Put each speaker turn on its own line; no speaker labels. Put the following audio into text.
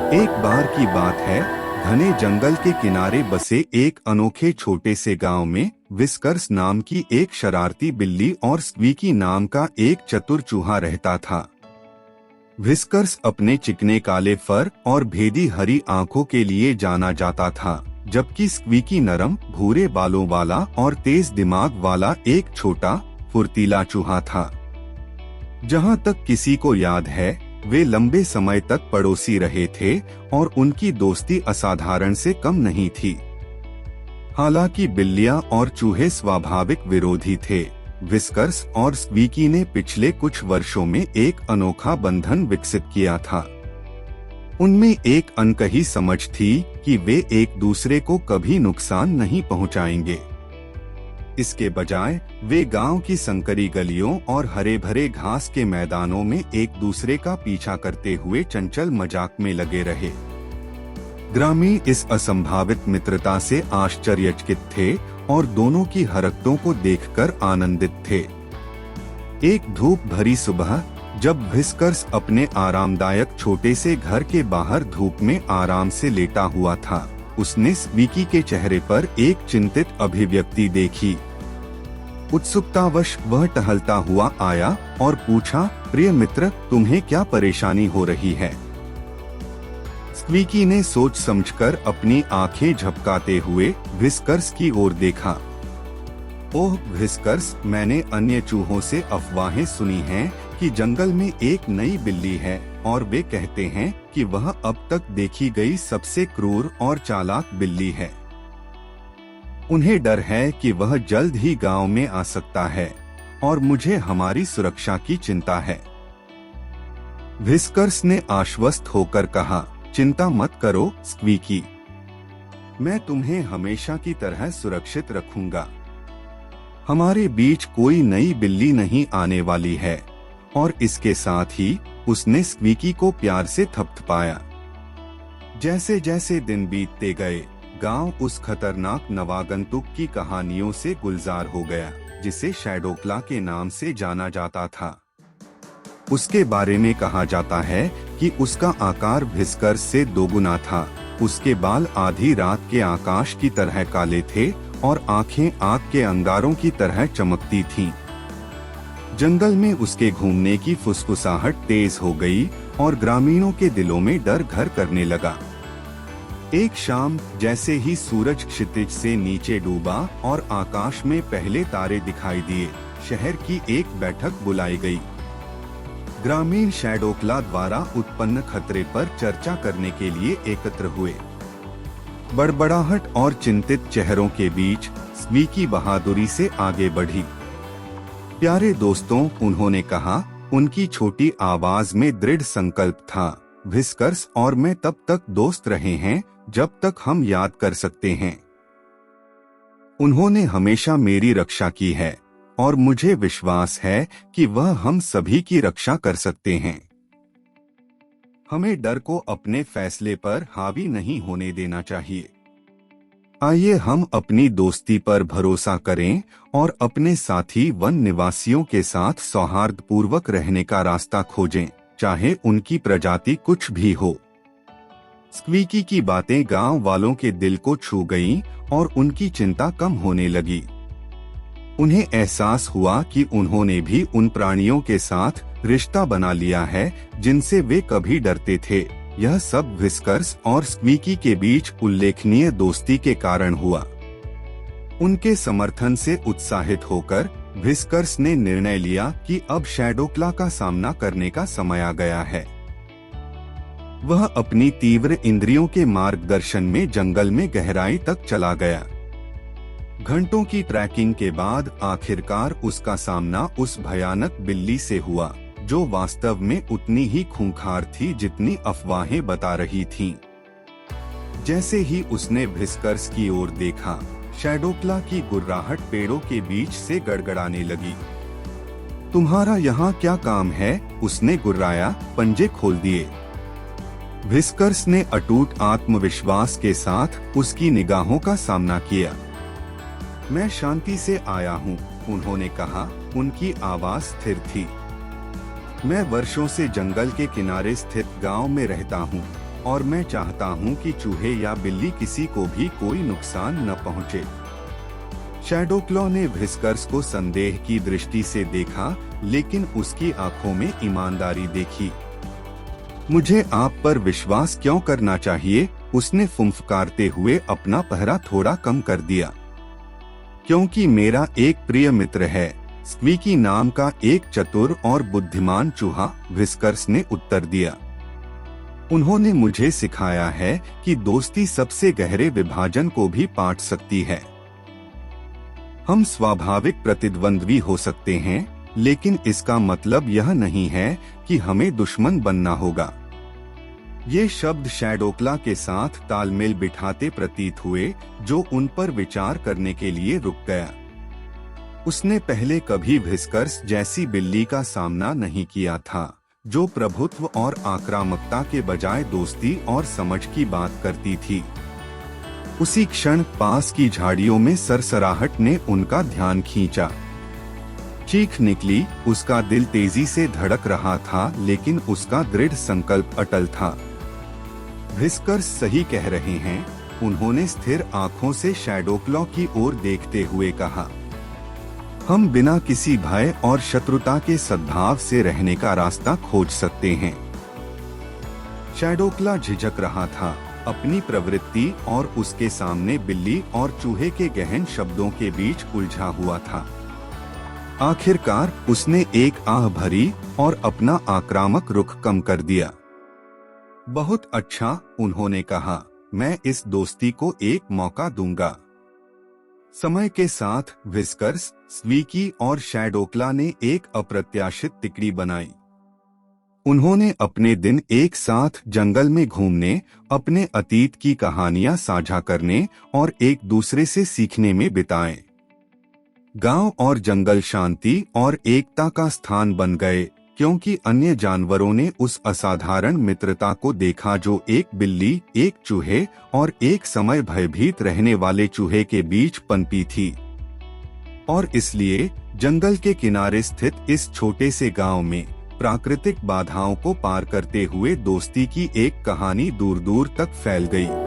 एक बार की बात है, घने जंगल के किनारे बसे एक अनोखे छोटे से गांव में विस्कर्स नाम की एक शरारती बिल्ली और स्क्वीकी नाम का एक चतुर चूहा रहता था। विस्कर्स अपने चिकने काले फर और भेदी हरी आंखों के लिए जाना जाता था, जबकि स्क्वीकी नरम भूरे बालों वाला और तेज दिमाग वाला एक छोटा फुर्तीला चूहा था। जहां तक किसी को याद है, वे लंबे समय तक पड़ोसी रहे थे और उनकी दोस्ती असाधारण से कम नहीं थी। हालांकि बिल्लियां और चूहे स्वाभाविक विरोधी थे, विस्कर्स और स्क्वीकी ने पिछले कुछ वर्षों में एक अनोखा बंधन विकसित किया था। उनमें एक अनकही समझ थी कि वे एक दूसरे को कभी नुकसान नहीं पहुंचाएंगे। इसके बजाय वे गांव की संकरी गलियों और हरे भरे घास के मैदानों में एक दूसरे का पीछा करते हुए चंचल मजाक में लगे रहे। ग्रामीण इस असंभावित मित्रता से आश्चर्यचकित थे और दोनों की हरकतों को देखकर आनंदित थे। एक धूप भरी सुबह, जब विस्कर्स अपने आरामदायक छोटे से घर के बाहर धूप में आराम से लेटा हुआ था, उसने स्क्वीकी के चेहरे पर एक चिंतित अभिव्यक्ति देखी। उत्सुकतावश वह टहलता हुआ आया और पूछा, प्रिय मित्र, तुम्हें क्या परेशानी हो रही है? स्क्वीकी ने सोच समझकर अपनी आंखें झपकाते हुए विस्कर्स की ओर देखा। ओह विस्कर्स, मैंने अन्य चूहों से अफवाहें सुनी हैं कि जंगल में एक नई बिल्ली है और वे कहते हैं कि वह अब तक देखी गई सबसे क्रूर और चालाक बिल्ली है। उन्हें डर है कि वह जल्द ही गांव में आ सकता है और मुझे हमारी सुरक्षा की चिंता है। विस्कर्स ने आश्वस्त होकर कहा, चिंता मत करो स्क्वीकी, मैं तुम्हें हमेशा की तरह सुरक्षित रखूंगा। हमारे बीच कोई नई बिल्ली नहीं आने वाली है। और इसके साथ ही उसने स्क्वीकी को प्यार से थपथपाया। जैसे जैसे दिन बीतते गए, गांव उस खतरनाक नवागंतुक की कहानियों से गुलजार हो गया, जिसे शैडोक्ला के नाम से जाना जाता था। उसके बारे में कहा जाता है कि उसका आकार विस्कर्स से दोगुना था, उसके बाल आधी रात के आकाश की तरह काले थे और आंखें आग के अंगारों की तरह चमकती थीं। जंगल में उसके घूमने की फुसफुसाहट तेज हो गई और ग्रामीणों के दिलों में डर घर करने लगा। एक शाम, जैसे ही सूरज क्षितिज से नीचे डूबा और आकाश में पहले तारे दिखाई दिए, शहर की एक बैठक बुलाई गई। ग्रामीण शैडोक्ला द्वारा उत्पन्न खतरे पर चर्चा करने के लिए एकत्र हुए। बड़बड़ाहट और चिंतित चेहरों के बीच स्क्वीकी बहादुरी से आगे बढ़ी। प्यारे दोस्तों, उन्होंने कहा, उनकी छोटी आवाज में दृढ़ संकल्प था, विस्कर्स और मैं तब तक दोस्त रहे हैं जब तक हम याद कर सकते हैं। उन्होंने हमेशा मेरी रक्षा की है और मुझे विश्वास है कि वह हम सभी की रक्षा कर सकते हैं। हमें डर को अपने फैसले पर हावी नहीं होने देना चाहिए। आइए हम अपनी दोस्ती पर भरोसा करें और अपने साथी वन निवासियों के साथ सौहार्दपूर्वक रहने का रास्ता खोजें, चाहे उनकी प्रजाति कुछ भी हो। स्क्वीकी की बातें गांव वालों के दिल को छू गईं और उनकी चिंता कम होने लगी। उन्हें एहसास हुआ कि उन्होंने भी उन प्राणियों के साथ रिश्ता बना लिया है जिनसे वे कभी डरते थे। यह सब विस्कर्स और स्क्वीकी के बीच उल्लेखनीय दोस्ती के कारण हुआ। उनके समर्थन से उत्साहित होकर विस्कर्स ने निर्णय लिया कि अब शैडोक्ला का सामना करने का समय आ गया है। वह अपनी तीव्र इंद्रियों के मार्गदर्शन में जंगल में गहराई तक चला गया। घंटों की ट्रैकिंग के बाद आखिरकार उसका सामना उस भयानक बिल्ली से हुआ, जो वास्तव में उतनी ही खूंखार थी जितनी अफवाहें बता रही थीं। जैसे ही उसने विस्कर्स की ओर देखा, शैडोक्ला की गुर्राहट पेड़ों के बीच से गड़गड़ाने लगी। तुम्हारा यहाँ क्या काम है? उसने गुर्राया, पंजे खोल दिए। विस्कर्स ने अटूट आत्मविश्वास के साथ उसकी निगाहों का सामना किया। मैं शांति से आया हूँ, उन्होंने कहा, उनकी आवाज स्थिर थी। मैं वर्षों से जंगल के किनारे स्थित गांव में रहता हूँ और मैं चाहता हूँ कि चूहे या बिल्ली किसी को भी कोई नुकसान न पहुँचे। शैडो क्लॉ ने व्हिस्कर्स को संदेह की दृष्टि से देखा, लेकिन उसकी आंखों में ईमानदारी देखी। मुझे आप पर विश्वास क्यों करना चाहिए? उसने फुंफकारते हुए अपना पहरा थोड़ा कम कर दिया। क्योंकि मेरा एक प्रिय मित्र है, स्क्वीकी नाम का एक चतुर और बुद्धिमान चूहा, व्हिस्कर्स ने उत्तर दिया। उन्होंने मुझे सिखाया है कि दोस्ती सबसे गहरे विभाजन को भी पाट सकती है। हम स्वाभाविक प्रतिद्वंद्वी हो सकते हैं, लेकिन इसका मतलब यह नहीं है कि हमें दुश्मन बनना होगा। ये शब्द शैडोक्ला के साथ तालमेल बिठाते प्रतीत हुए, जो उन पर विचार करने के लिए रुक गया। उसने पहले कभी व्हिस्कर्स जैसी बिल्ली का सामना नहीं किया था, जो प्रभुत्व और आक्रामकता के बजाय दोस्ती और समझ की बात करती थी। उसी क्षण पास की झाड़ियों में सरसराहट ने उनका ध्यान खींचा। चीख निकली। उसका दिल तेजी से धड़क रहा था, लेकिन उसका दृढ़ संकल्प अटल था। व्हिस्कर्स सही कह रहे हैं, उन्होंने स्थिर आंखों से शैडोक्लॉ की ओर देखते हुए कहा। हम बिना किसी भय और शत्रुता के सद्भाव से रहने का रास्ता खोज सकते हैं। शैडोक्लॉ झिझक रहा था, अपनी प्रवृत्ति और उसके सामने बिल्ली और चूहे के गहन शब्दों के बीच उलझा हुआ था। आखिरकार उसने एक आह भरी और अपना आक्रामक रुख कम कर दिया। बहुत अच्छा, उन्होंने कहा, मैं इस दोस्ती को एक मौका दूंगा। समय के साथ व्हिस्कर्स, स्क्वीकी और शैडोक्ला ने एक अप्रत्याशित तिकड़ी बनाई। उन्होंने अपने दिन एक साथ जंगल में घूमने, अपने अतीत की कहानियां साझा करने और एक दूसरे से सीखने में बिताए। गांव और जंगल शांति और एकता का स्थान बन गए, क्योंकि अन्य जानवरों ने उस असाधारण मित्रता को देखा जो एक बिल्ली, एक चूहे और एक समय भयभीत रहने वाले चूहे के बीच पनपी थी। और इसलिए जंगल के किनारे स्थित इस छोटे से गांव में प्राकृतिक बाधाओं को पार करते हुए दोस्ती की एक कहानी दूर दूर तक फैल गई।